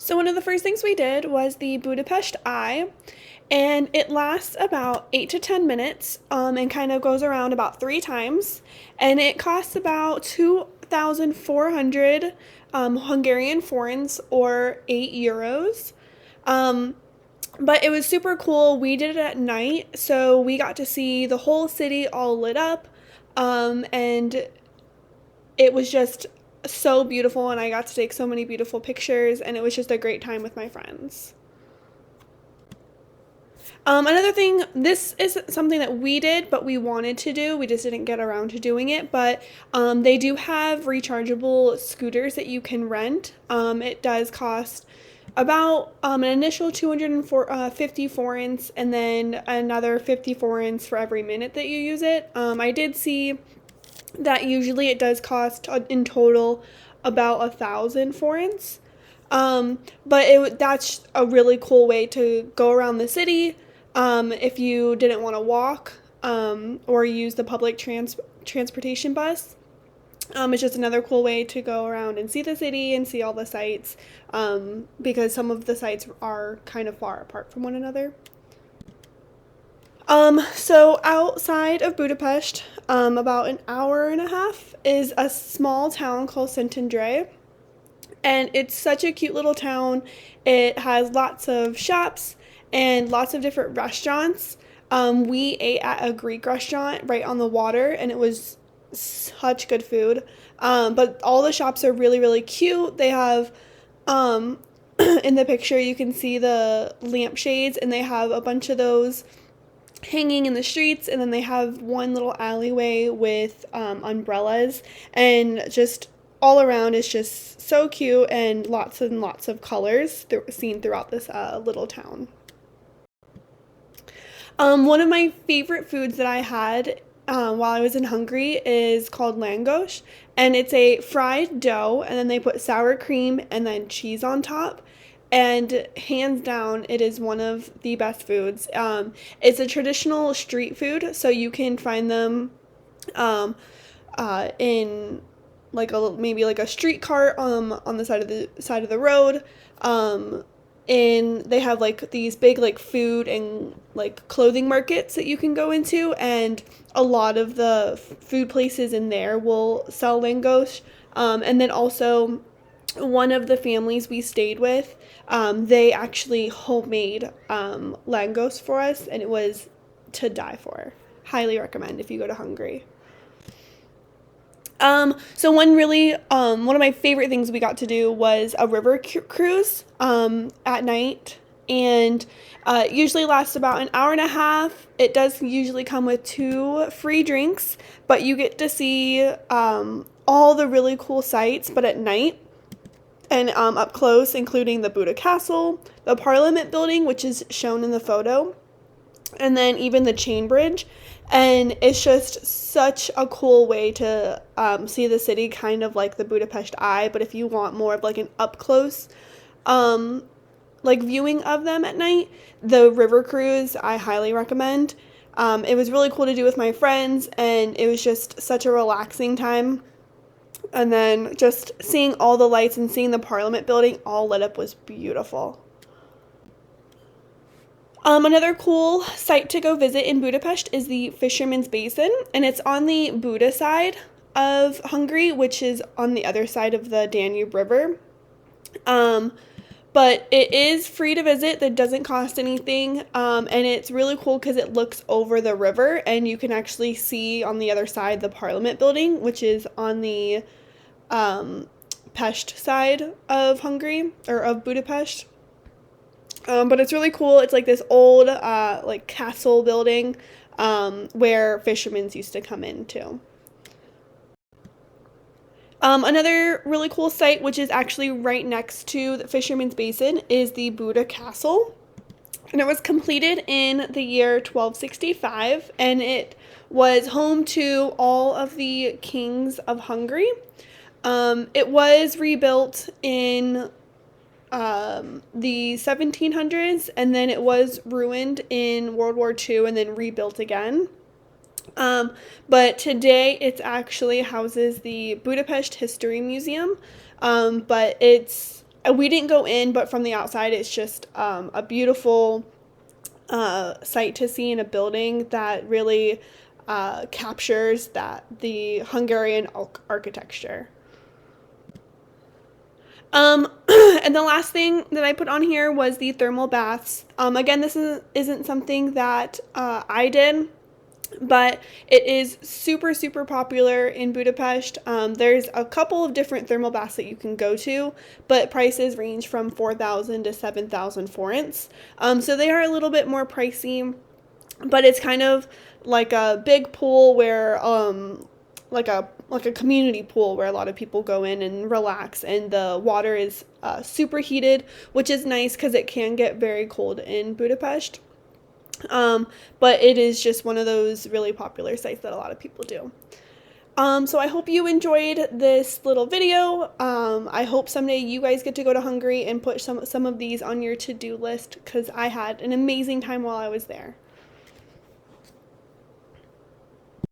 So one of the first things we did was the Budapest Eye, and it lasts about 8 to 10 minutes, and kind of goes around about 3 times, and it costs about 2,400 Hungarian forints or €8. Um, but it was super cool. We did it at night, so we got to see the whole city all lit up, and it was just so beautiful, and I got to take so many beautiful pictures, and it was just a great time with my friends. Another thing, this is something that we did, but we wanted to do. We just didn't get around to doing it. But they do have rechargeable scooters that you can rent. It does cost about an initial 250 forints and then another 50 forints for every minute that you use it. I did see that usually it does cost in total about 1,000 forints. But that's a really cool way to go around the city if you didn't want to walk or use the public transportation bus. It's just another cool way to go around and see the city and see all the sights because some of the sites are kind of far apart from one another. So outside of Budapest, about an hour and a half, is a small town called Szentendre. And it's such a cute little town. It has lots of shops and lots of different restaurants. We ate at a Greek restaurant right on the water, and it was such good food. But all the shops are really, really cute. They have, in the picture, you can see the lampshades, and they have a bunch of those hanging in the streets, and then they have one little alleyway with umbrellas, and just all around is just so cute and lots of colors seen throughout this little town. One of my favorite foods that I had while I was in Hungary is called langos, and it's a fried dough, and then they put sour cream and then cheese on top. And hands down, it is one of the best foods. It's a traditional street food, so you can find them in like maybe like a street cart on the side of the road. And they have like these big like food and like clothing markets that you can go into, and a lot of the food places in there will sell langos. And then also one of the families we stayed with, they actually homemade langos for us, and it was to die for. Highly recommend if you go to Hungary. So one of my favorite things we got to do was a river cruise at night, and it usually lasts about an hour and a half. It does usually come with 2 free drinks, but you get to see all the really cool sights, but at night and up close, including the Buda Castle, the Parliament building, which is shown in the photo, and then even the chain bridge. And it's just such a cool way to see the city, kind of like the Budapest Eye, but if you want more of like an up close like viewing of them at night, the river cruise I highly recommend. It was really cool to do with my friends, and it was just such a relaxing time. And then just seeing all the lights and seeing the Parliament building all lit up was beautiful. Another cool site to go visit in Budapest is the Fisherman's Basin, and it's on the Buda side of Hungary, which is on the other side of the Danube River. But it is free to visit. That doesn't cost anything, and it's really cool because it looks over the river, and you can actually see on the other side the Parliament building, which is on the Pest side of Hungary, or of Budapest. But it's really cool. It's like this old like castle building where fishermen used to come into. Another really cool site, which is actually right next to the Fisherman's Basin, is the Buda Castle. And it was completed in the year 1265, and it was home to all of the kings of Hungary. It was rebuilt in the 1700s, and then it was ruined in World War II and then rebuilt again. But today it actually houses the Budapest History Museum, but it's we didn't go in, but from the outside, it's just a beautiful sight to see in a building that really captures the Hungarian architecture. And the last thing that I put on here was the thermal baths. Again, this isn't something that I did, but it is super, super popular in Budapest. There's a couple of different thermal baths that you can go to, but prices range from 4,000 to 7,000 forints. So they are a little bit more pricey, but it's kind of like a big pool where, like a community pool where a lot of people go in and relax, and the water is super heated, which is nice because it can get very cold in Budapest. But it is just one of those really popular sites that a lot of people do. So I hope you enjoyed this little video. I hope someday you guys get to go to Hungary and put some of these on your to-do list, because I had an amazing time while I was there.